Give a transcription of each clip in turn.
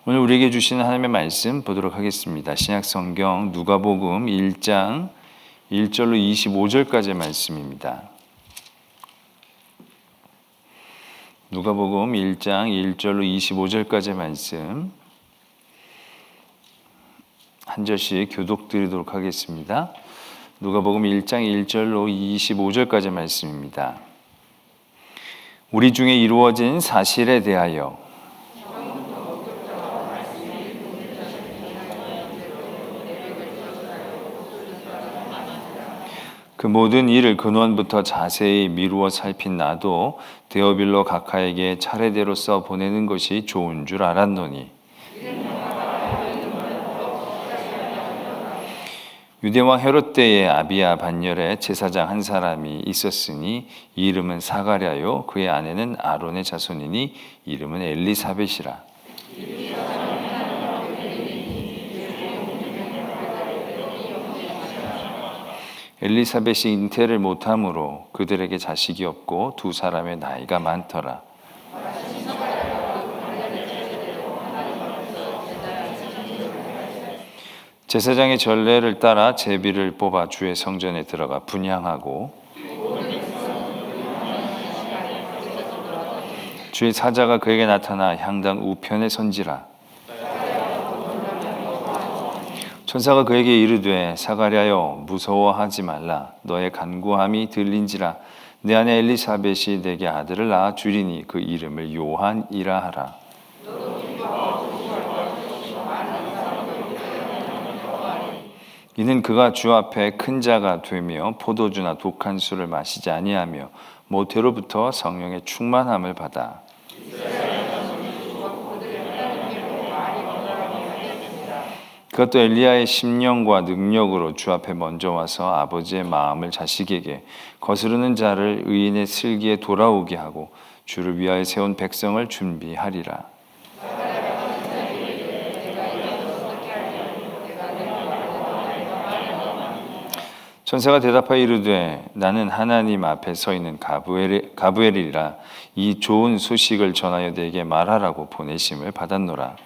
오늘 우리에게 주시는 하나님의 말씀 보도록 하겠습니다. 신약성경 누가복음 1장 1절로 25절까지의 말씀입니다. 누가복음 1장 1절로 25절까지의 말씀 한 절씩 교독드리도록 하겠습니다. 누가복음 1장 1절로 25절까지의 말씀입니다. 우리 중에 이루어진 사실에 대하여 그 모든 일을 근원부터 자세히 미루어 살핀 나도 데오빌로 각하에게 차례대로 써 보내는 것이 좋은 줄 알았노니 유대왕 헤롯 때에 아비야 반열에 제사장 한 사람이 있었으니 이름은 사가랴요 그의 아내는 아론의 자손이니 이름은 엘리사벳이라. 엘리사벳이 잉태를 못함으로 그들에게 자식이 없고 두 사람의 나이가 많더라. 제사장의 전례를 따라 제비를 뽑아 주의 성전에 들어가 분향하고 주의 사자가 그에게 나타나 향당 우편에 선지라. 천사가 그에게 이르되 사가랴여 무서워하지 말라. 너의 간구함이 들린지라. 내 아내 엘리사벳이 내게 아들을 낳아 주리니 그 이름을 요한이라 하라. 이는 그가 주 앞에 큰 자가 되며 포도주나 독한 술을 마시지 아니하며 모태로부터 성령의 충만함을 받아 그것도 엘리야의 심령과 능력으로 주 앞에 먼저 와서 아버지의 마음을 자식에게 거스르는 자를 의인의 슬기에 돌아오게 하고 주를 위하여 세운 백성을 준비하리라. 천사가 대답하여 이르되 나는 하나님 앞에 서 있는 가브엘이라. 이 좋은 소식을 전하여 내게 말하라고 보내심을 받았노라.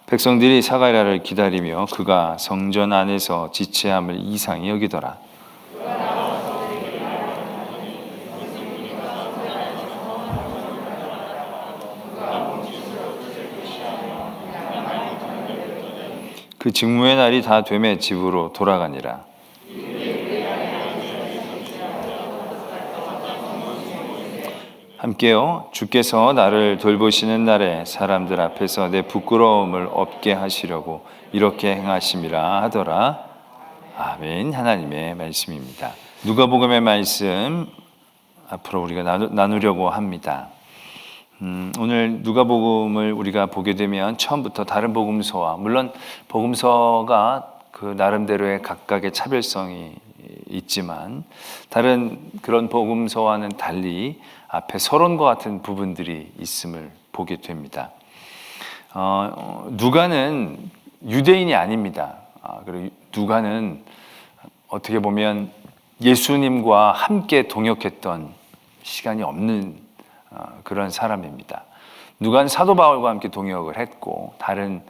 백성들이 사가랴를 기다리며 그가 성전 안에서 지체함을 이상히 여기더라. 그 직무의 날이 다 되매 집으로 돌아가니라. 함께요. 주께서 나를 돌보시는 날에 사람들 앞에서 내 부끄러움을 없게 하시려고 이렇게 행하심이라 하더라. 아멘. 하나님의 말씀입니다. 누가복음의 말씀 앞으로 우리가 나누려고 합니다. 오늘 누가복음을 우리가 보게 되면 처음부터 다른 복음서와 물론 복음서가 그 나름대로의 각각의 차별성이 있지만 다른 그런 복음서와는 달리 앞에 서론과 같은 부분들이 있음을 보게 됩니다. 누가는 유대인이 아닙니다. 그리고 누가는 어떻게 보면 예수님과 함께 동역했던 시간이 없는 그런 사람입니다. 누가는 사도 바울과 함께 동역을 했고 다른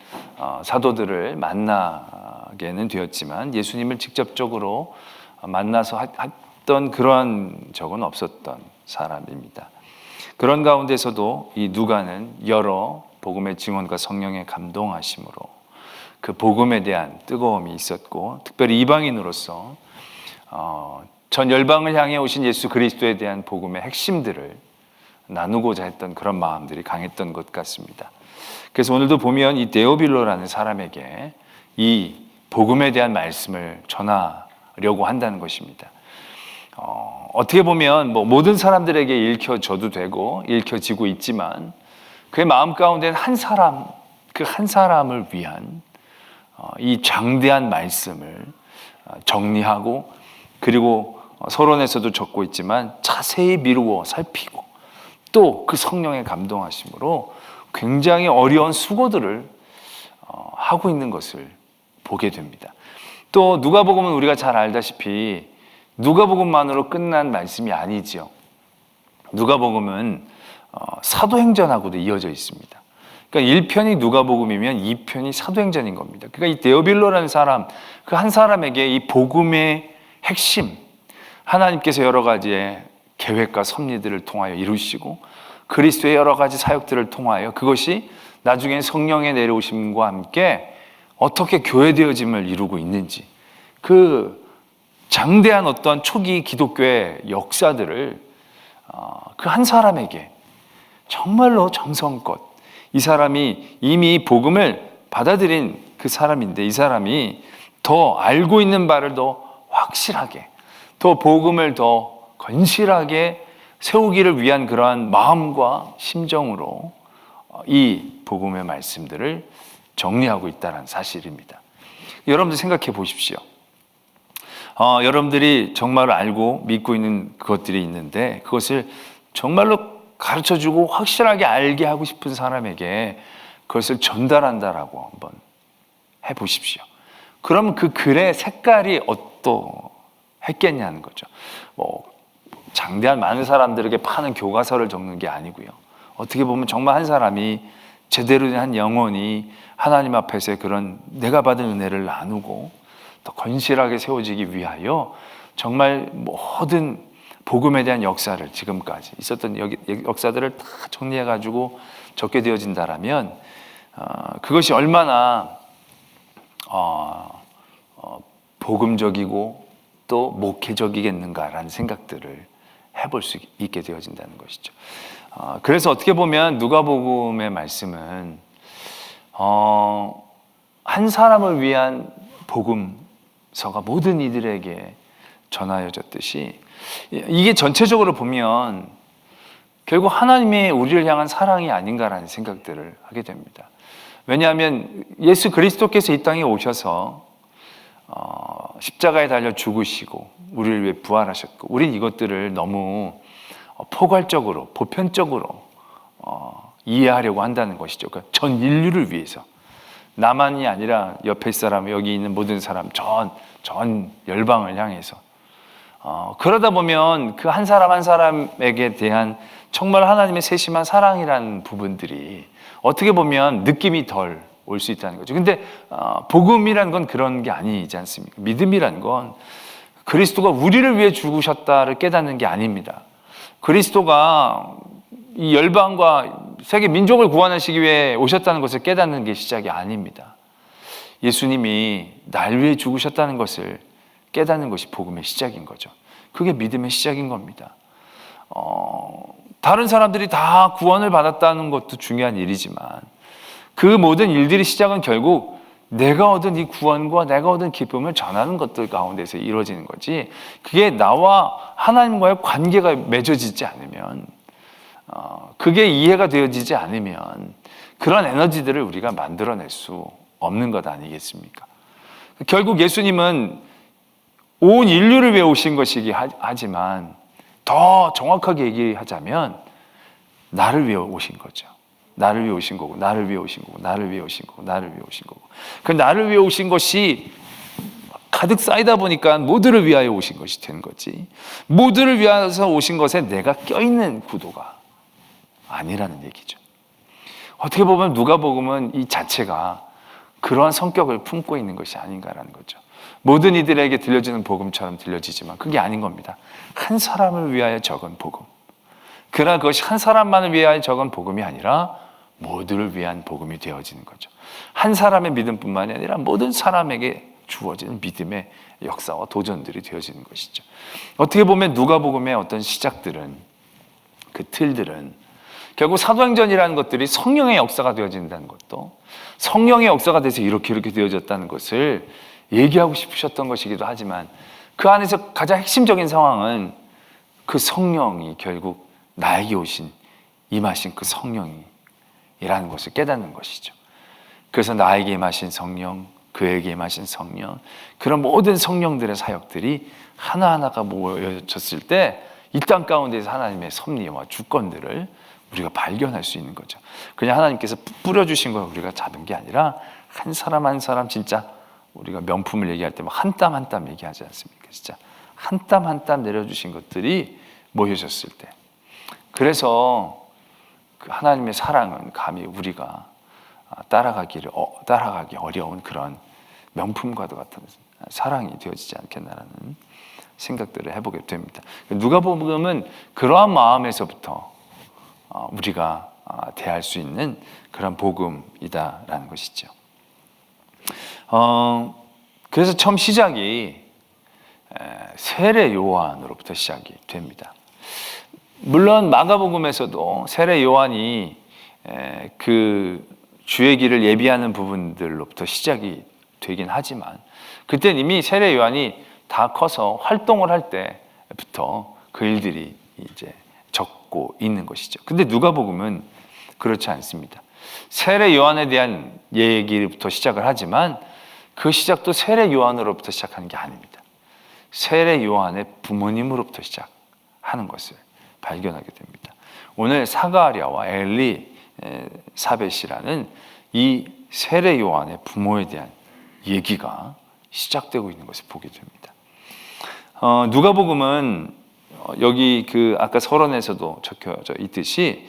사도들을 만나게는 되었지만 예수님을 직접적으로 만나서 했던 그런 적은 없었던 사람입니다. 그런 가운데서도 이 누가는 여러 복음의 증언과 성령의 감동하심으로 그 복음에 대한 뜨거움이 있었고 특별히 이방인으로서 전 열방을 향해 오신 예수 그리스도에 대한 복음의 핵심들을 나누고자 했던 그런 마음들이 강했던 것 같습니다. 그래서 오늘도 보면 이 데오빌로라는 사람에게 이 복음에 대한 말씀을 전하려고 한다는 것입니다. 어떻게 보면 모든 사람들에게 읽혀져도 되고 읽혀지고 있지만 그의 마음 가운데는 한 사람, 그 한 사람을 위한 이 장대한 말씀을 정리하고 그리고 서론에서도 적고 있지만 자세히 미루어 살피고 또 그 성령의 감동하심으로 굉장히 어려운 수고들을 하고 있는 것을 보게 됩니다. 또 누가복음은 우리가 잘 알다시피 누가복음만으로 끝난 말씀이 아니지요. 누가복음은 사도행전하고도 이어져 있습니다. 그러니까 1편이 누가복음이면 2편이 사도행전인 겁니다. 그러니까 이 데오빌로라는 사람, 그 한 사람에게 이 복음의 핵심, 하나님께서 여러 가지의 계획과 섭리들을 통하여 이루시고 그리스도의 여러 가지 사역들을 통하여 그것이 나중에 성령의 내려오심과 함께 어떻게 교회되어짐을 이루고 있는지, 그 장대한 어떤 초기 기독교의 역사들을 그 한 사람에게 정말로 정성껏, 이 사람이 이미 복음을 받아들인 그 사람인데, 이 사람이 더 알고 있는 바를 더 확실하게, 더 복음을 더 건실하게 세우기를 위한 그러한 마음과 심정으로 이 복음의 말씀들을 정리하고 있다는 사실입니다. 여러분들 생각해 보십시오. 여러분들이 정말 알고 믿고 있는 그것들이 있는데 그것을 정말로 가르쳐주고 확실하게 알게 하고 싶은 사람에게 그것을 전달한다라고 한번 해보십시오. 그럼 그 글의 색깔이 어떠했겠냐는 거죠. 장대한 많은 사람들에게 파는 교과서를 적는 게 아니고요. 어떻게 보면 정말 한 사람이 제대로 된 한 영혼이 하나님 앞에서 그런 내가 받은 은혜를 나누고 더 건실하게 세워지기 위하여 정말 모든 복음에 대한 역사를, 지금까지 있었던 역사들을 다 정리해가지고 적게 되어진다라면 그것이 얼마나 복음적이고 또 목회적이겠는가라는 생각들을 해볼 수 있게 되어진다는 것이죠. 그래서 어떻게 보면 누가복음의 말씀은 한 사람을 위한 복음서가 모든 이들에게 전하여졌듯이, 이게 전체적으로 보면 결국 하나님의 우리를 향한 사랑이 아닌가라는 생각들을 하게 됩니다. 왜냐하면 예수 그리스도께서 이 땅에 오셔서 십자가에 달려 죽으시고 우리를 위해 부활하셨고, 우린 이것들을 너무 포괄적으로, 보편적으로 이해하려고 한다는 것이죠. 그러니까 전 인류를 위해서, 나만이 아니라 옆에 사람, 여기 있는 모든 사람, 전 열방을 향해서. 그러다 보면 그 한 사람 한 사람에게 대한 정말 하나님의 세심한 사랑이라는 부분들이 어떻게 보면 느낌이 덜 올 수 있다는 거죠. 근데 복음이라는 건 그런 게 아니지 않습니까? 믿음이라는 건 그리스도가 우리를 위해 죽으셨다를 깨닫는 게 아닙니다. 그리스도가 이 열방과 세계 민족을 구원하시기 위해 오셨다는 것을 깨닫는 게 시작이 아닙니다. 예수님이 날 위해 죽으셨다는 것을 깨닫는 것이 복음의 시작인 거죠. 그게 믿음의 시작인 겁니다. 다른 사람들이 다 구원을 받았다는 것도 중요한 일이지만 그 모든 일들이 시작은 결국 내가 얻은 이 구원과 내가 얻은 기쁨을 전하는 것들 가운데서 이루어지는 거지, 그게 나와 하나님과의 관계가 맺어지지 않으면, 그게 이해가 되어지지 않으면 그런 에너지들을 우리가 만들어낼 수 없는 것 아니겠습니까? 결국 예수님은 온 인류를 위해 오신 것이기 하지만 더 정확하게 얘기하자면 나를 위해 오신 거죠. 나를 위해 오신 거고, 나를 위해 오신 거고, 나를 위해 오신 거고, 나를 위해 오신 거고. 그 나를 위해 오신 것이 가득 쌓이다 보니까 모두를 위하여 오신 것이 된 거지, 모두를 위해서 오신 것에 내가 껴있는 구도가 아니라는 얘기죠. 어떻게 보면 누가복음은 이 자체가 그러한 성격을 품고 있는 것이 아닌가라는 거죠. 모든 이들에게 들려지는 복음처럼 들려지지만 그게 아닌 겁니다. 한 사람을 위하여 적은 복음. 그러나 그것이 한 사람만을 위하여 적은 복음이 아니라 모두를 위한 복음이 되어지는 거죠. 한 사람의 믿음뿐만이 아니라 모든 사람에게 주어지는 믿음의 역사와 도전들이 되어지는 것이죠. 어떻게 보면 누가복음의 어떤 시작들은, 그 틀들은 결국 사도행전이라는 것들이 성령의 역사가 되어진다는 것도, 성령의 역사가 돼서 이렇게 되어졌다는 것을 얘기하고 싶으셨던 것이기도 하지만, 그 안에서 가장 핵심적인 상황은 그 성령이 결국 나에게 오신, 임하신 그 성령이라는 것을 깨닫는 것이죠. 그래서 나에게 임하신 성령, 그에게 임하신 성령, 그런 모든 성령들의 사역들이 하나하나가 모여졌을 때 이 땅 가운데서 하나님의 섭리와 주권들을 우리가 발견할 수 있는 거죠. 그냥 하나님께서 뿌려주신 걸 우리가 잡은 게 아니라 한 사람 한 사람 진짜 우리가 명품을 얘기할 때 한 땀 한 땀 얘기하지 않습니까? 진짜 한 땀 한 땀 내려주신 것들이 모여졌을 때, 그래서 그 하나님의 사랑은 감히 우리가 따라가기 어려운 그런 명품과도 같은 사랑이 되어지지 않겠나라는 생각들을 해보게 됩니다. 누가복음은 그러한 마음에서부터 우리가 대할 수 있는 그런 복음이다라는 것이죠. 그래서 처음 시작이 세례 요한으로부터 시작이 됩니다. 물론 마가복음에서도 세례 요한이 그 주의 길을 예비하는 부분들로부터 시작이 되긴 하지만, 그때는 이미 세례 요한이 다 커서 활동을 할 때부터 그 일들이 이제 적고 있는 것이죠. 근데 누가복음은 그렇지 않습니다. 세례 요한에 대한 얘기부터 시작을 하지만 그 시작도 세례 요한으로부터 시작하는 게 아닙니다. 세례 요한의 부모님으로부터 시작하는 것을 발견하게 됩니다. 오늘 사가랴와 엘리사벳이라는 이 세례 요한의 부모에 대한 얘기가 시작되고 있는 것을 보게 됩니다. 누가복음은 여기 그 아까 서론에서도 적혀져 있듯이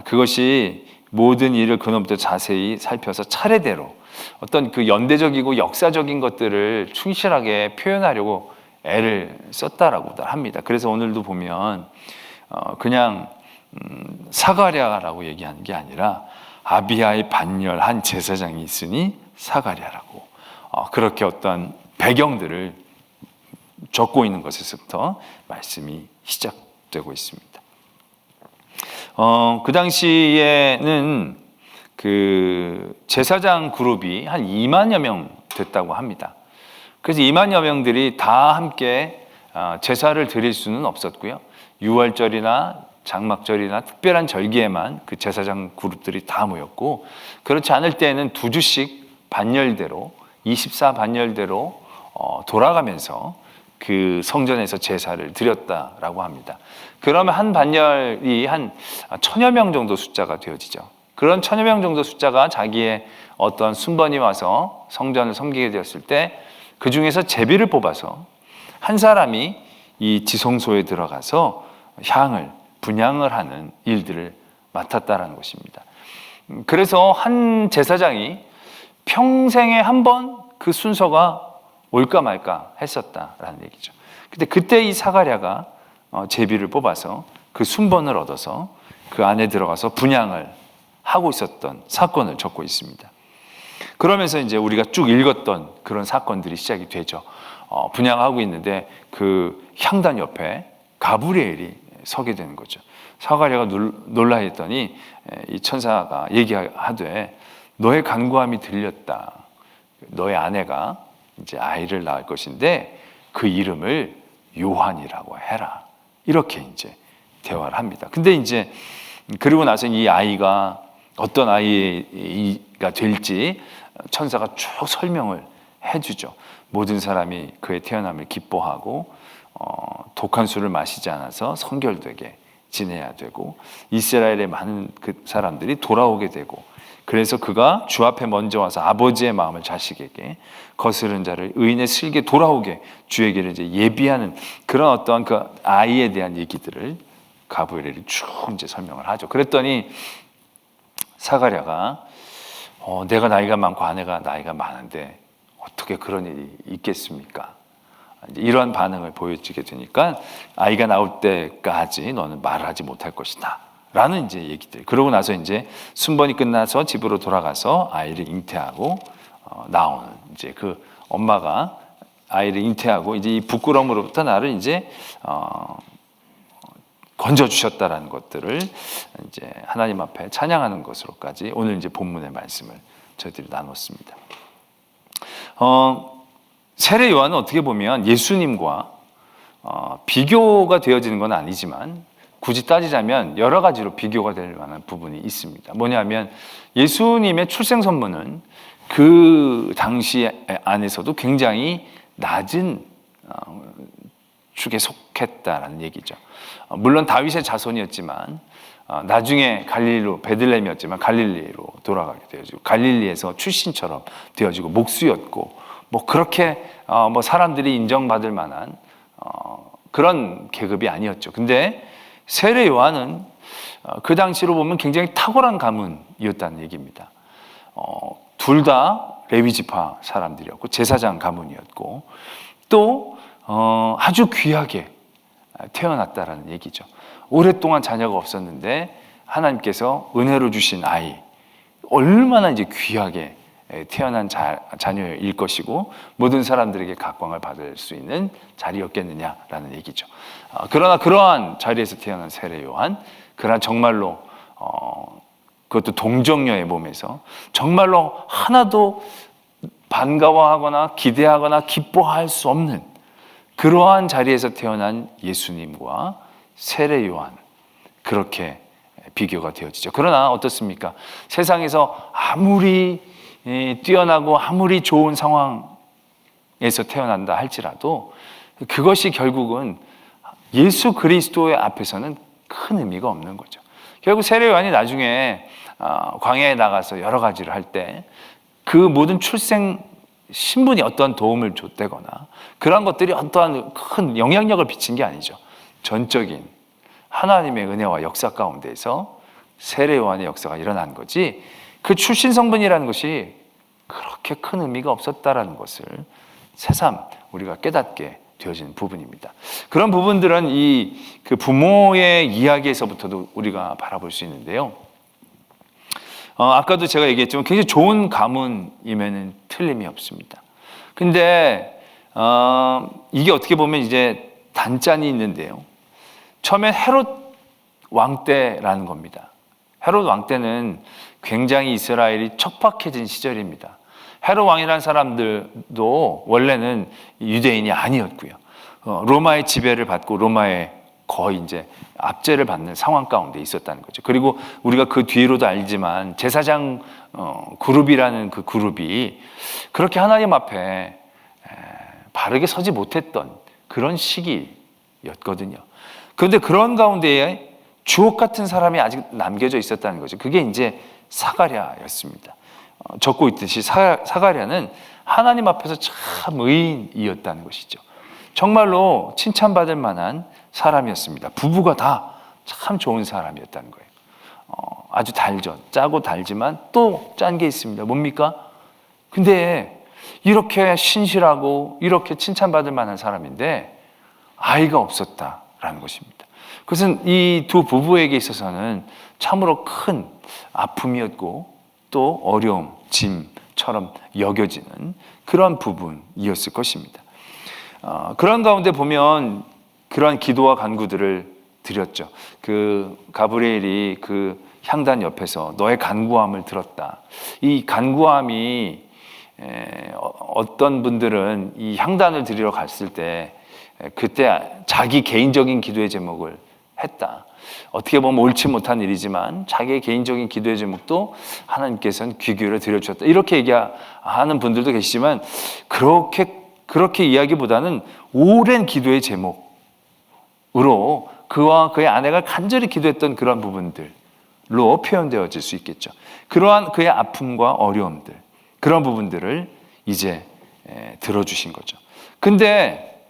그것이 모든 일을 그놈부터 자세히 살펴서 차례대로 어떤 그 연대적이고 역사적인 것들을 충실하게 표현하려고 애를 썼다라고 합니다. 그래서 오늘도 보면 그냥 사가랴라고 얘기하는 게 아니라 아비야의 반열 한 제사장이 있으니 사가랴라고 그렇게 어떤 배경들을 적고 있는 것에서부터 말씀이 시작되고 있습니다. 그 당시에는 그 제사장 그룹이 한 2만여 명 됐다고 합니다. 그래서 2만여 명들이 다 함께 제사를 드릴 수는 없었고요. 유월절이나 장막절이나 특별한 절기에만 그 제사장 그룹들이 다 모였고, 그렇지 않을 때에는 2주씩 반열대로 24반열대로 돌아가면서 그 성전에서 제사를 드렸다라고 합니다. 그러면 한 반열이 한 1000여 명 정도 숫자가 되어지죠. 그런 1000여 명 정도 숫자가 자기의 어떤 순번이 와서 성전을 섬기게 되었을 때 그 중에서 제비를 뽑아서 한 사람이 이 지성소에 들어가서 향을 분향을 하는 일들을 맡았다라는 것입니다. 그래서 한 제사장이 평생에 한 번 그 순서가 올까 말까 했었다라는 얘기죠. 근데 그때 이 사가랴가 제비를 뽑아서 그 순번을 얻어서 그 안에 들어가서 분향을 하고 있었던 사건을 적고 있습니다. 그러면서 이제 우리가 쭉 읽었던 그런 사건들이 시작이 되죠. 분향하고 있는데 그 향단 옆에 가브리엘이 서게 되는 거죠. 사가랴가 놀라했더니 이 천사가 얘기하되 너의 간구함이 들렸다. 너의 아내가 이제 아이를 낳을 것인데 그 이름을 요한이라고 해라. 이렇게 이제 대화를 합니다. 근데 이제 그리고 나서 이 아이가 어떤 아이가 될지 천사가 쭉 설명을 해주죠. 모든 사람이 그의 태어남을 기뻐하고 독한 술을 마시지 않아서 성결되게 지내야 되고 이스라엘의 많은 그 사람들이 돌아오게 되고, 그래서 그가 주 앞에 먼저 와서 아버지의 마음을 자식에게 거스른 자를 의인의 슬기에 돌아오게 주에게를 이제 예비하는 그런 어떤 그 아이에 대한 얘기들을 가브리엘이 쭉 이제 설명을 하죠. 그랬더니 사가랴가 내가 나이가 많고 아내가 나이가 많은데 어떻게 그런 일이 있겠습니까? 이러한 반응을 보여주게 되니까 아이가 나올 때까지 너는 말을 하지 못할 것이다 라는 이제 얘기들. 그러고 나서 이제 순번이 끝나서 집으로 돌아가서 아이를 잉태하고 나오는, 이제 그 엄마가 아이를 잉태하고 이제 이 부끄러움으로부터 나를 이제 건져 주셨다라는 것들을 이제 하나님 앞에 찬양하는 것으로까지 오늘 이제 본문의 말씀을 저희들이 나눴습니다. 세례 요한은 어떻게 보면 예수님과 비교가 되어지는 건 아니지만 굳이 따지자면 여러 가지로 비교가 될 만한 부분이 있습니다. 뭐냐면 예수님의 출생 선문은 그 당시 안에서도 굉장히 낮은 축에 속했다라는 얘기죠. 물론 다윗의 자손이었지만 나중에 갈릴리로, 베들레헴이었지만 갈릴리로 돌아가게 되어지고 갈릴리에서 출신처럼 되어지고 목수였고 뭐 그렇게 뭐 사람들이 인정받을 만한 그런 계급이 아니었죠. 근데 세례 요한은 그 당시로 보면 굉장히 탁월한 가문이었다는 얘기입니다. 둘 다 레위 지파 사람들이었고 제사장 가문이었고 또 아주 귀하게 태어났다라는 얘기죠. 오랫동안 자녀가 없었는데 하나님께서 은혜로 주신 아이, 얼마나 이제 귀하게 태어난 자녀일 것이고 모든 사람들에게 각광을 받을 수 있는 자리였겠느냐라는 얘기죠. 그러나 그러한 자리에서 태어난 세례 요한, 그러나 정말로 그것도 동정녀의 몸에서 정말로 하나도 반가워하거나 기대하거나 기뻐할 수 없는 그러한 자리에서 태어난 예수님과 세례 요한, 그렇게 비교가 되어지죠. 그러나 어떻습니까? 세상에서 아무리 뛰어나고 아무리 좋은 상황에서 태어난다 할지라도 그것이 결국은 예수 그리스도의 앞에서는 큰 의미가 없는 거죠. 결국 세례 요한이 나중에 광야에 나가서 여러 가지를 할 때 그 모든 출생 신분이 어떠한 도움을 줬다거나 그런 것들이 어떠한 큰 영향력을 비친 게 아니죠. 전적인 하나님의 은혜와 역사 가운데에서 세례 요한의 역사가 일어난 거지, 그 출신 성분이라는 것이 그렇게 큰 의미가 없었다라는 것을 새삼 우리가 깨닫게 되어지는 부분입니다. 그런 부분들은 그 부모의 이야기에서부터도 우리가 바라볼 수 있는데요. 아까도 제가 얘기했지만 굉장히 좋은 가문이면은 틀림이 없습니다. 근데 이게 어떻게 보면 이제 단짠이 있는데요. 처음엔 헤롯 왕 때라는 겁니다. 헤롯 왕 때는 굉장히 이스라엘이 척박해진 시절입니다. 헤롯 왕이라는 사람들도 원래는 유대인이 아니었고요. 로마의 지배를 받고 로마의 거의 이제 압제를 받는 상황 가운데 있었다는 거죠. 그리고 우리가 그 뒤로도 알지만 제사장 그룹이라는 그 그룹이 그렇게 하나님 앞에 바르게 서지 못했던 그런 시기였거든요. 그런데 그런 가운데에 주옥 같은 사람이 아직 남겨져 있었다는 거죠. 그게 이제 사가랴였습니다. 적고 있듯이 사가랴는 하나님 앞에서 참 의인이었다는 것이죠. 정말로 칭찬받을 만한 사람이었습니다. 부부가 다 참 좋은 사람이었다는 거예요. 아주 달죠. 짜고 달지만 또 짠 게 있습니다. 뭡니까? 근데 이렇게 신실하고 이렇게 칭찬받을 만한 사람인데 아이가 없었다라는 것입니다. 그것은 이 두 부부에게 있어서는 참으로 큰 아픔이었고 또 어려움, 짐처럼 여겨지는 그런 부분이었을 것입니다. 그런 가운데 보면 그러한 기도와 간구들을 드렸죠. 그 가브리엘이 그 향단 옆에서 너의 간구함을 들었다. 이 간구함이 어떤 분들은 이 향단을 드리러 갔을 때 그때 자기 개인적인 기도의 제목을 했다. 어떻게 보면 옳지 못한 일이지만 자기의 개인적인 기도의 제목도 하나님께서는 귀 기울여 드려주셨다. 이렇게 얘기하는 분들도 계시지만 그렇게 이야기보다는 오랜 기도의 제목으로 그와 그의 아내가 간절히 기도했던 그런 부분들로 표현되어질 수 있겠죠. 그러한 그의 아픔과 어려움들, 그런 부분들을 이제 들어주신 거죠. 근데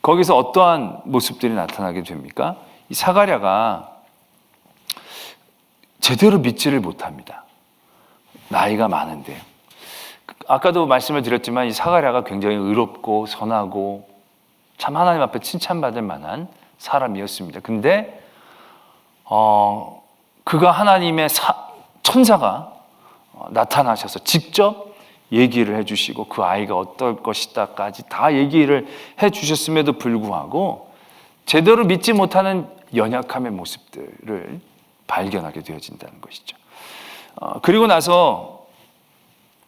거기서 어떠한 모습들이 나타나게 됩니까? 이 사가랴가 제대로 믿지를 못합니다. 나이가 많은데요. 아까도 말씀을 드렸지만 이 사가랴가 굉장히 의롭고 선하고 참 하나님 앞에 칭찬받을 만한 사람이었습니다. 근데 그가 하나님의 천사가 나타나셔서 직접 얘기를 해주시고 그 아이가 어떨 것이다까지 다 얘기를 해주셨음에도 불구하고 제대로 믿지 못하는 연약함의 모습들을 발견하게 되어진다는 것이죠. 그리고 나서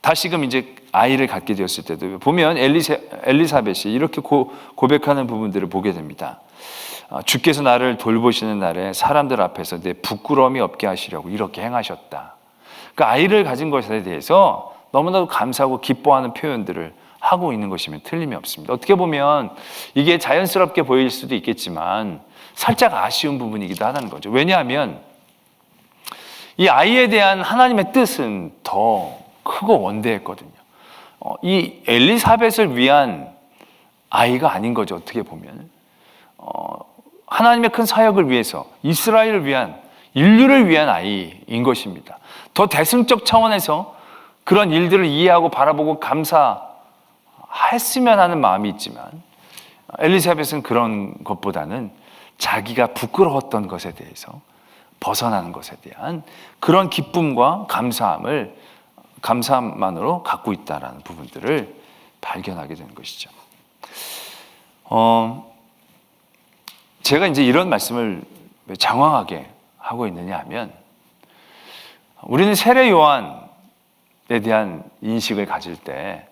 다시금 이제 아이를 갖게 되었을 때도 보면 엘리사벳이 이렇게 고백하는 부분들을 보게 됩니다. 주께서 나를 돌보시는 날에 사람들 앞에서 내 부끄러움이 없게 하시려고 이렇게 행하셨다. 그 아이를 가진 것에 대해서 너무나도 감사하고 기뻐하는 표현들을 하고 있는 것이면 틀림이 없습니다. 어떻게 보면 이게 자연스럽게 보일 수도 있겠지만 살짝 아쉬운 부분이기도 하다는 거죠. 왜냐하면 이 아이에 대한 하나님의 뜻은 더 크고 원대했거든요. 이 엘리사벳을 위한 아이가 아닌 거죠. 어떻게 보면 하나님의 큰 사역을 위해서 이스라엘을 위한, 인류를 위한 아이인 것입니다. 더 대승적 차원에서 그런 일들을 이해하고 바라보고 감사했으면 하는 마음이 있지만, 엘리사벳은 그런 것보다는 자기가 부끄러웠던 것에 대해서 벗어나는 것에 대한 그런 기쁨과 감사만으로 갖고 있다라는 부분들을 발견하게 되는 것이죠. 제가 이제 이런 말씀을 왜 장황하게 하고 있느냐 하면, 우리는 세례 요한에 대한 인식을 가질 때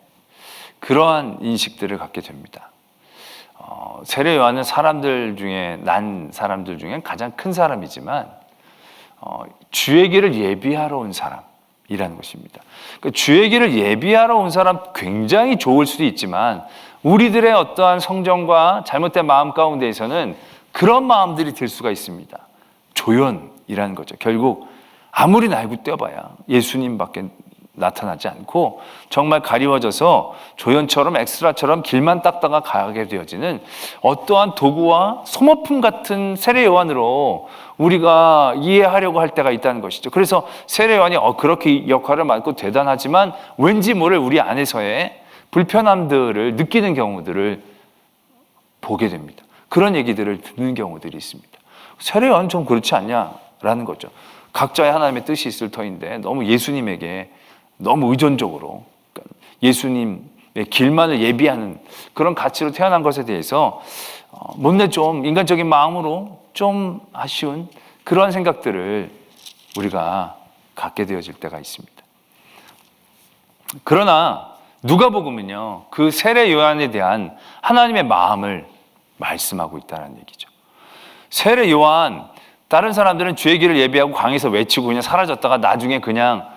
그러한 인식들을 갖게 됩니다. 세례 요한은 난 사람들 중에 가장 큰 사람이지만 주의 길을 예비하러 온 사람이라는 것입니다. 주의 길을 예비하러 온 사람 굉장히 좋을 수도 있지만, 우리들의 어떠한 성정과 잘못된 마음 가운데에서는 그런 마음들이 들 수가 있습니다. 조연이라는 거죠. 결국 아무리 날고 뛰어봐야 예수님밖에 나타나지 않고 정말 가리워져서 조연처럼 엑스트라처럼 길만 닦다가 가게 되어지는 어떠한 도구와 소모품 같은 세례 요한으로 우리가 이해하려고 할 때가 있다는 것이죠. 그래서 세례 요한이 그렇게 역할을 맡고 대단하지만 왠지 모를 우리 안에서의 불편함들을 느끼는 경우들을 보게 됩니다. 그런 얘기들을 듣는 경우들이 있습니다. 세례 요한은 좀 그렇지 않냐라는 거죠. 각자의 하나님의 뜻이 있을 터인데 너무 예수님에게 너무 의존적으로 예수님의 길만을 예비하는 그런 가치로 태어난 것에 대해서 못내 좀 인간적인 마음으로 좀 아쉬운 그런 생각들을 우리가 갖게 되어질 때가 있습니다. 그러나 누가복음은요, 그 세례 요한에 대한 하나님의 마음을 말씀하고 있다는 얘기죠. 세례 요한, 다른 사람들은 주의 길을 예비하고 강에서 외치고 그냥 사라졌다가 나중에 그냥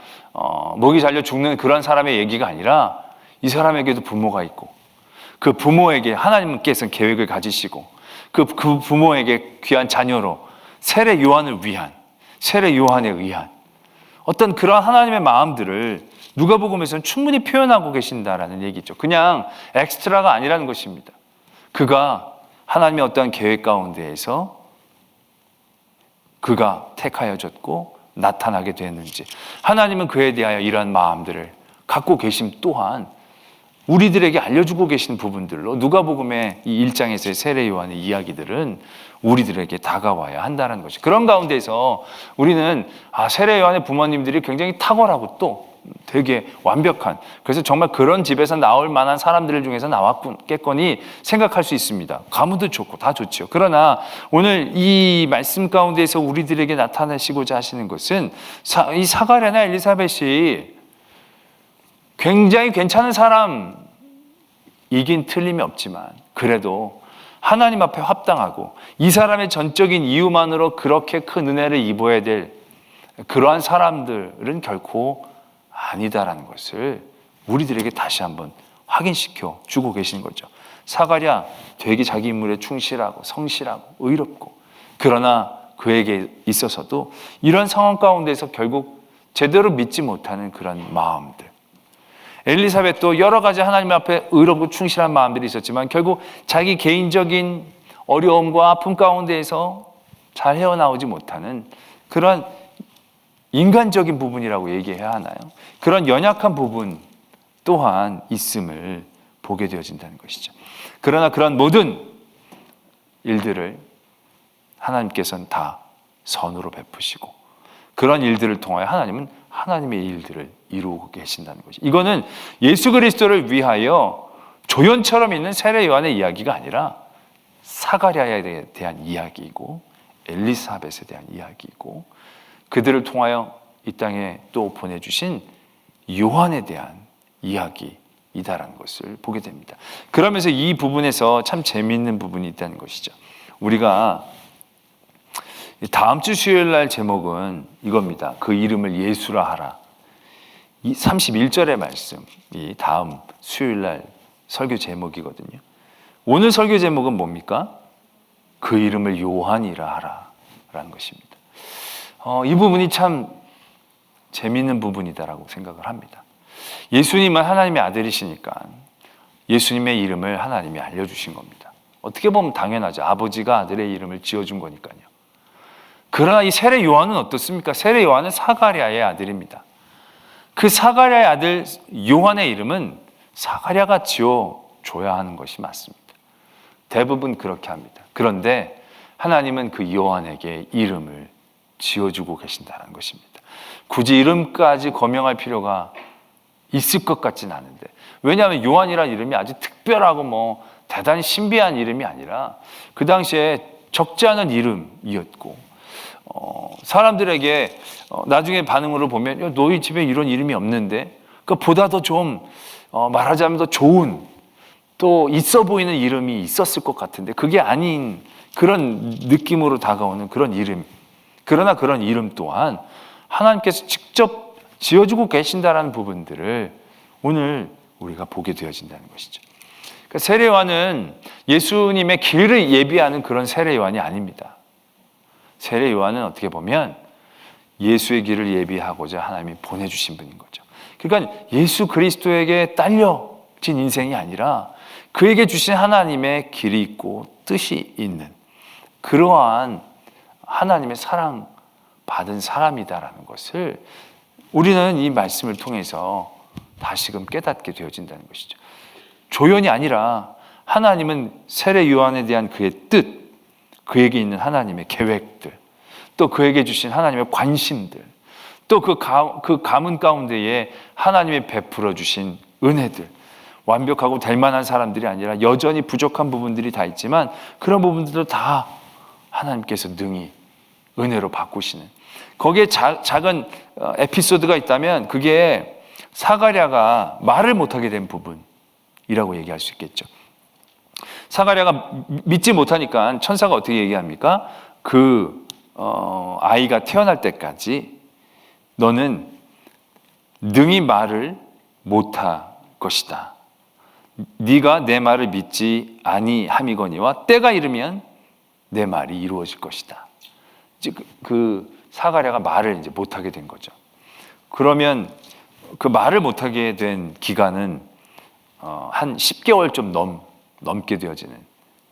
목이 잘려 죽는 그런 사람의 얘기가 아니라, 이 사람에게도 부모가 있고 그 부모에게 하나님께서는 계획을 가지시고 그 부모에게 귀한 자녀로 세례 요한을 위한, 세례 요한에 의한 어떤 그런 하나님의 마음들을 누가복음에서는 충분히 표현하고 계신다라는 얘기죠. 그냥 엑스트라가 아니라는 것입니다. 그가 하나님의 어떠한 계획 가운데에서 그가 택하여졌고 나타나게 되었는지, 하나님은 그에 대하여 이러한 마음들을 갖고 계심 또한 우리들에게 알려주고 계신 부분들로 누가복음의 이 1장에서의 세례 요한의 이야기들은 우리들에게 다가와야 한다는 것이, 그런 가운데서 우리는 세례 요한의 부모님들이 굉장히 탁월하고 또 되게 완벽한, 그래서 정말 그런 집에서 나올 만한 사람들 중에서 나왔겠거니 생각할 수 있습니다. 가문도 좋고 다 좋죠. 그러나 오늘 이 말씀 가운데에서 우리들에게 나타나시고자 하시는 것은 이 사가랴나 엘리사벳이 굉장히 괜찮은 사람이긴 틀림이 없지만, 그래도 하나님 앞에 합당하고 이 사람의 전적인 이유만으로 그렇게 큰 은혜를 입어야 될 그러한 사람들은 결코 아니다라는 것을 우리들에게 다시 한번 확인시켜 주고 계신 거죠. 사가랴 되게 자기 인물에 충실하고 성실하고 의롭고, 그러나 그에게 있어서도 이런 상황 가운데서 결국 제대로 믿지 못하는 그런 마음들, 엘리사벳도 여러 가지 하나님 앞에 의롭고 충실한 마음들이 있었지만 결국 자기 개인적인 어려움과 아픔 가운데에서 잘 헤어나오지 못하는 그런 인간적인 부분이라고 얘기해야 하나요? 그런 연약한 부분 또한 있음을 보게 되어진다는 것이죠. 그러나 그런 모든 일들을 하나님께서는 다 선으로 베푸시고, 그런 일들을 통하여 하나님은 하나님의 일들을 이루고 계신다는 것이, 이거는 예수 그리스도를 위하여 조연처럼 있는 세례 요한의 이야기가 아니라 사가랴에 대한 이야기이고 엘리사벳에 대한 이야기이고, 그들을 통하여 이 땅에 또 보내주신 요한에 대한 이야기이다라는 것을 보게 됩니다. 그러면서 이 부분에서 참 재미있는 부분이 있다는 것이죠. 우리가 다음 주 수요일 날 제목은 이겁니다. 그 이름을 예수라 하라. 이 31절의 말씀이 다음 수요일 날 설교 제목이거든요. 오늘 설교 제목은 뭡니까? 그 이름을 요한이라 하라 라는 것입니다. 이 부분이 참 재미있는 부분이다라고 생각을 합니다. 예수님은 하나님의 아들이시니까 예수님의 이름을 하나님이 알려주신 겁니다. 어떻게 보면 당연하죠. 아버지가 아들의 이름을 지어준 거니까요. 그러나 이 세례 요한은 어떻습니까? 세례 요한은 사가랴의 아들입니다. 그 사가랴의 아들 요한의 이름은 사가랴가 지어줘야 하는 것이 맞습니다. 대부분 그렇게 합니다. 그런데 하나님은 그 요한에게 이름을 지어주고 계신다는 것입니다. 굳이 이름까지 거명할 필요가 있을 것 같지는 않은데, 왜냐하면 요한이라는 이름이 아주 특별하고 대단히 신비한 이름이 아니라 그 당시에 적지 않은 이름이었고, 사람들에게 나중에 반응으로 보면 너희 집에 이런 이름이 없는데, 보다 더 좀 말하자면 더 좋은, 또 있어 보이는 이름이 있었을 것 같은데 그게 아닌 그런 느낌으로 다가오는 그런 이름. 그러나 그런 이름 또한 하나님께서 직접 지어주고 계신다라는 부분들을 오늘 우리가 보게 되어진다는 것이죠. 그러니까 세례 요한은 예수님의 길을 예비하는 그런 세례 요한이 아닙니다. 세례 요한은 어떻게 보면 예수의 길을 예비하고자 하나님이 보내주신 분인 거죠. 그러니까 예수 그리스도에게 딸려진 인생이 아니라 그에게 주신 하나님의 길이 있고 뜻이 있는 그러한 하나님의 사랑 받은 사람이다라는 것을 우리는 이 말씀을 통해서 다시금 깨닫게 되어진다는 것이죠. 조연이 아니라 하나님은 세례 요한에 대한 그의 뜻, 그에게 있는 하나님의 계획들, 또 그에게 주신 하나님의 관심들, 또 그 가문 가운데에 하나님이 베풀어 주신 은혜들, 완벽하고 될 만한 사람들이 아니라 여전히 부족한 부분들이 다 있지만 그런 부분들도 다 하나님께서 능히 은혜로 바꾸시는, 거기에 작은 에피소드가 있다면 그게 사가랴가 말을 못하게 된 부분이라고 얘기할 수 있겠죠. 사가랴가 믿지 못하니까 천사가 어떻게 얘기합니까? 아이가 태어날 때까지 너는 능히 말을 못할 것이다. 네가 내 말을 믿지 아니함이거니와 때가 이르면 내 말이 이루어질 것이다. 이제 그 사가랴가 말을 이제 못하게 된 거죠. 그러면 그 말을 못하게 된 기간은 한 10개월 좀 넘게 되어지는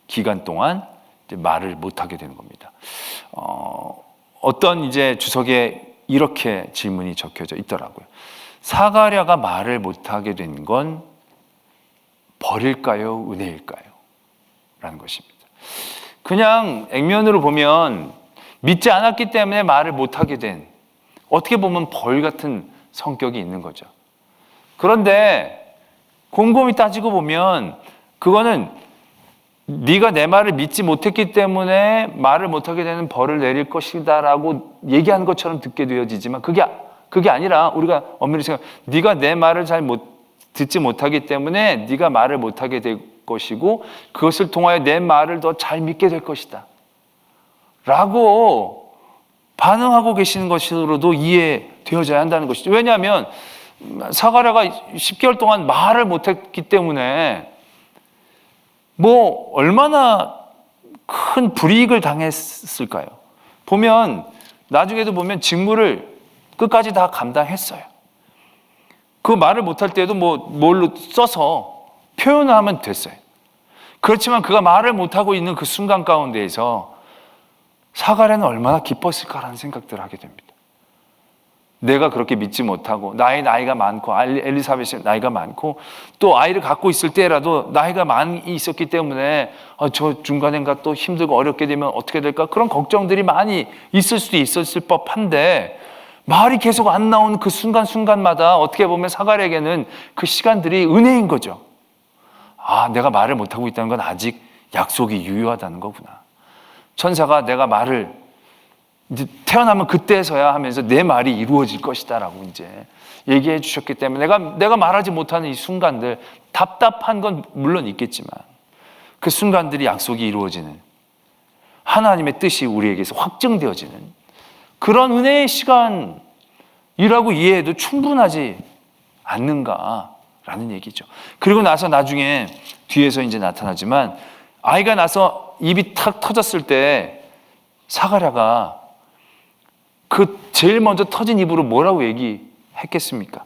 기간 동안 이제 말을 못하게 되는 겁니다. 어떤 이제 주석에 이렇게 질문이 적혀져 있더라고요. 사가랴가 말을 못하게 된 건 벌일까요? 은혜일까요? 라는 것입니다. 그냥 액면으로 보면 믿지 않았기 때문에 말을 못하게 된, 어떻게 보면 벌 같은 성격이 있는 거죠. 그런데 곰곰이 따지고 보면 그거는 네가 내 말을 믿지 못했기 때문에 말을 못하게 되는 벌을 내릴 것이다 라고 얘기하는 것처럼 듣게 되어지지만 그게 아니라 우리가 엄밀히 생각, 네가 내 말을 듣지 못하기 때문에 네가 말을 못하게 될 것이고 그것을 통하여 내 말을 더 잘 믿게 될 것이다 라고 반응하고 계시는 것으로도 이해되어져야 한다는 것이죠. 왜냐하면 사가랴가 10개월 동안 말을 못했기 때문에 얼마나 큰 불이익을 당했을까요? 보면 나중에도 보면 직무를 끝까지 다 감당했어요. 그 말을 못할 때에도 뭘로 써서 표현을 하면 됐어요. 그렇지만 그가 말을 못하고 있는 그 순간 가운데에서 사가랴는 얼마나 기뻤을까라는 생각들을 하게 됩니다. 내가 그렇게 믿지 못하고 나의 나이가 많고 엘리사벳의 나이가 많고 또 아이를 갖고 있을 때라도 나이가 많이 있었기 때문에 저 중간인가 또 힘들고 어렵게 되면 어떻게 될까, 그런 걱정들이 많이 있을 수도 있었을 법한데 말이 계속 안 나오는 그 순간순간마다 어떻게 보면 사가랴에게는 그 시간들이 은혜인 거죠. 내가 말을 못하고 있다는 건 아직 약속이 유효하다는 거구나. 천사가 내가 말을 이제 태어나면 그때서야 하면서 내 말이 이루어질 것이다 라고 이제 얘기해 주셨기 때문에 내가 말하지 못하는 이 순간들, 답답한 건 물론 있겠지만 그 순간들이 약속이 이루어지는, 하나님의 뜻이 우리에게서 확증되어지는 그런 은혜의 시간이라고 이해해도 충분하지 않는가라는 얘기죠. 그리고 나서 나중에 뒤에서 이제 나타나지만 아이가 나서 입이 탁 터졌을 때 사가랴가 그 제일 먼저 터진 입으로 뭐라고 얘기했겠습니까?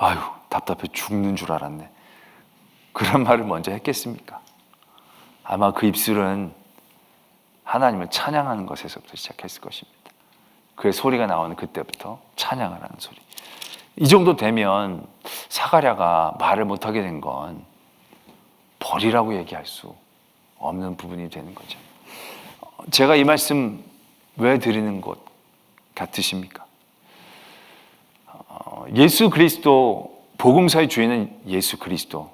아유, 답답해 죽는 줄 알았네. 그런 말을 먼저 했겠습니까? 아마 그 입술은 하나님을 찬양하는 것에서부터 시작했을 것입니다. 그의 소리가 나오는 그때부터 찬양을 하는 소리. 이 정도 되면 사가랴가 말을 못하게 된 건 벌이라고 얘기할 수 없는 부분이 되는 거죠. 제가 이 말씀 왜 드리는 것 같으십니까? 예수 그리스도, 복음서의 주인은 예수 그리스도가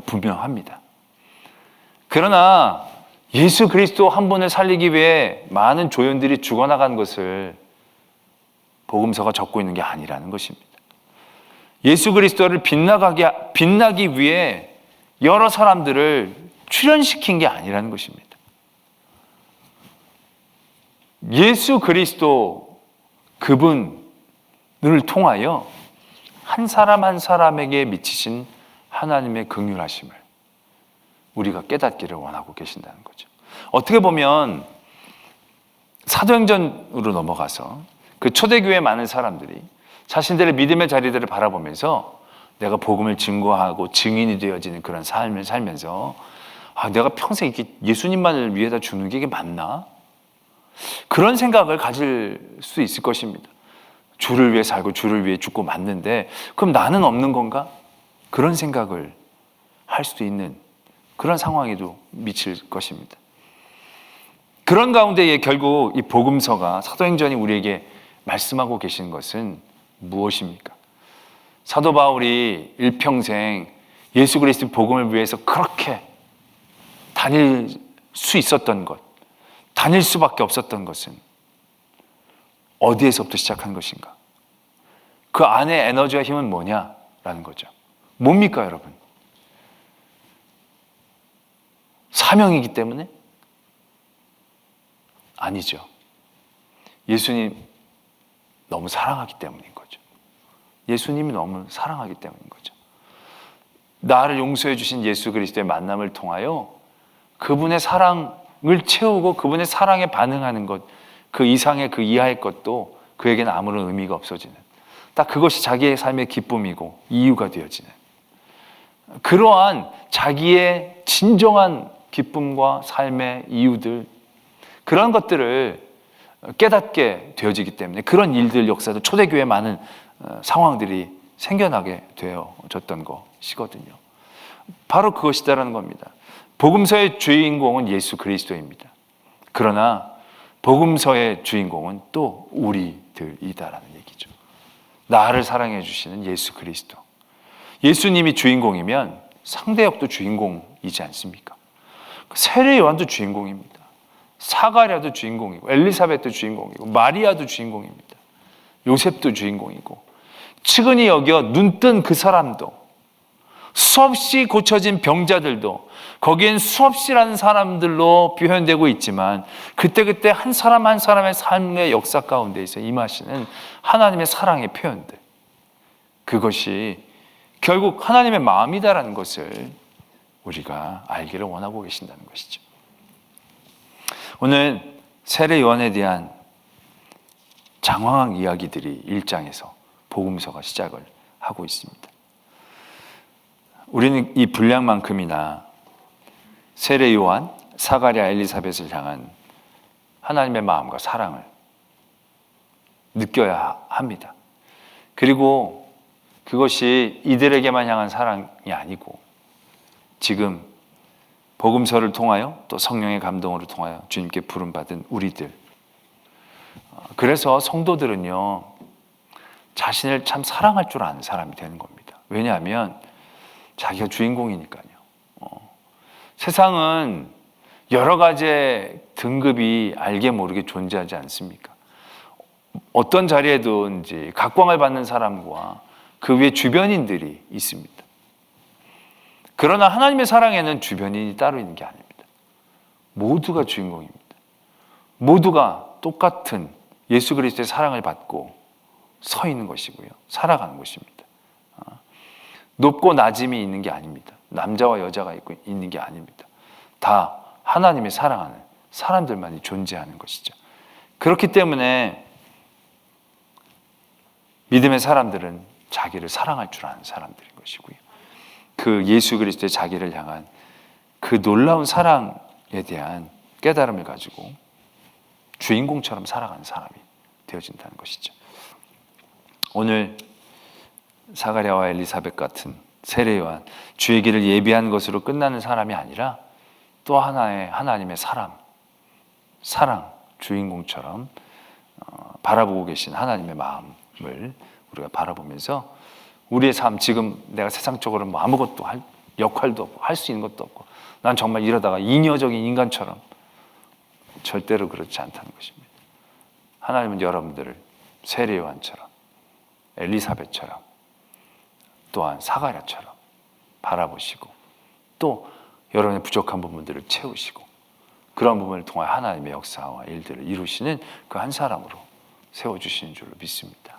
분명합니다. 그러나 예수 그리스도 한 분을 살리기 위해 많은 조연들이 죽어나간 것을 복음서가 적고 있는 게 아니라는 것입니다. 예수 그리스도를 빛나기 위해 여러 사람들을 출현시킨 게 아니라는 것입니다. 예수 그리스도 그분을 통하여 한 사람 한 사람에게 미치신 하나님의 긍휼하심을 우리가 깨닫기를 원하고 계신다는 거죠. 어떻게 보면 사도행전으로 넘어가서 그 초대교회 많은 사람들이 자신들의 믿음의 자리들을 바라보면서 내가 복음을 증거하고 증인이 되어지는 그런 삶을 살면서 내가 평생 이렇게 예수님만을 위해다 주는 게 이게 맞나? 그런 생각을 가질 수 있을 것입니다. 주를 위해 살고 주를 위해 죽고 맞는데 그럼 나는 없는 건가? 그런 생각을 할 수도 있는 그런 상황에도 미칠 것입니다. 그런 가운데에 결국 이 복음서가, 사도행전이 우리에게 말씀하고 계신 것은 무엇입니까? 사도 바울이 일평생 예수 그리스도 복음을 위해서 그렇게 다닐 수 있었던 것, 다닐 수밖에 없었던 것은 어디에서부터 시작한 것인가? 그 안에 에너지와 힘은 뭐냐라는 거죠. 뭡니까, 여러분? 사명이기 때문에? 아니죠. 예수님 너무 사랑하기 때문인 거죠. 예수님이 너무 사랑하기 때문인 거죠. 나를 용서해 주신 예수 그리스도의 만남을 통하여 그분의 사랑을 채우고 그분의 사랑에 반응하는 것, 그 이상의 그 이하의 것도 그에게는 아무런 의미가 없어지는, 딱 그것이 자기의 삶의 기쁨이고 이유가 되어지는 그러한 자기의 진정한 기쁨과 삶의 이유들, 그런 것들을 깨닫게 되어지기 때문에 그런 일들 역사도 초대교회에 많은 상황들이 생겨나게 되어졌던 것이거든요. 바로 그것이다라는 겁니다. 복음서의 주인공은 예수 그리스도입니다. 그러나 복음서의 주인공은 또 우리들이다라는 얘기죠. 나를 사랑해 주시는 예수 그리스도. 예수님이 주인공이면 상대역도 주인공이지 않습니까? 세례 요한도 주인공입니다. 사가랴도 주인공이고, 엘리사벳도 주인공이고, 마리아도 주인공입니다. 요셉도 주인공이고, 측은히 여겨 눈뜬 그 사람도, 수없이 고쳐진 병자들도 거기엔 수없이라는 사람들로 표현되고 있지만 그때그때 한 사람 한 사람의 삶의 역사 가운데에서 임하시는 하나님의 사랑의 표현들, 그것이 결국 하나님의 마음이다라는 것을 우리가 알기를 원하고 계신다는 것이죠. 오늘 세례 요한에 대한 장황한 이야기들이 1장에서 복음서가 시작을 하고 있습니다. 우리는 이 분량만큼이나 세례 요한, 사가랴, 엘리사벳을 향한 하나님의 마음과 사랑을 느껴야 합니다. 그리고 그것이 이들에게만 향한 사랑이 아니고 지금 복음서를 통하여 또 성령의 감동으로 통하여 주님께 부름받은 우리들, 그래서 성도들은요 자신을 참 사랑할 줄 아는 사람이 되는 겁니다. 왜냐하면 자기가 주인공이니까요. 세상은 여러 가지 등급이 알게 모르게 존재하지 않습니까? 어떤 자리에든지 각광을 받는 사람과 그 위에 주변인들이 있습니다. 그러나 하나님의 사랑에는 주변인이 따로 있는 게 아닙니다. 모두가 주인공입니다. 모두가 똑같은 예수 그리스도의 사랑을 받고 서 있는 것이고요. 살아가는 것입니다. 높고 낮음이 있는 게 아닙니다. 남자와 여자가 있는 게 아닙니다. 다 하나님의 사랑하는 사람들만이 존재하는 것이죠. 그렇기 때문에 믿음의 사람들은 자기를 사랑할 줄 아는 사람들인 것이고요. 그 예수 그리스도의 자기를 향한 그 놀라운 사랑에 대한 깨달음을 가지고 주인공처럼 살아가는 사람이 되어진다는 것이죠. 오늘 사가랴와 엘리사벳 같은 세례요한, 주의 길을 예비한 것으로 끝나는 사람이 아니라 또 하나의 하나님의 사랑, 주인공처럼 바라보고 계신 하나님의 마음을 우리가 바라보면서 우리의 삶, 지금 내가 세상적으로 뭐 아무것도 할 역할도 없고 할 수 있는 것도 없고 난 정말 이러다가 인여적인 인간처럼, 절대로 그렇지 않다는 것입니다. 하나님은 여러분들을 세례요한처럼, 엘리사벳처럼, 또한 사가랴처럼 바라보시고 또 여러분의 부족한 부분들을 채우시고 그런 부분을 통해 하나님의 역사와 일들을 이루시는 그 한 사람으로 세워주시는 줄로 믿습니다.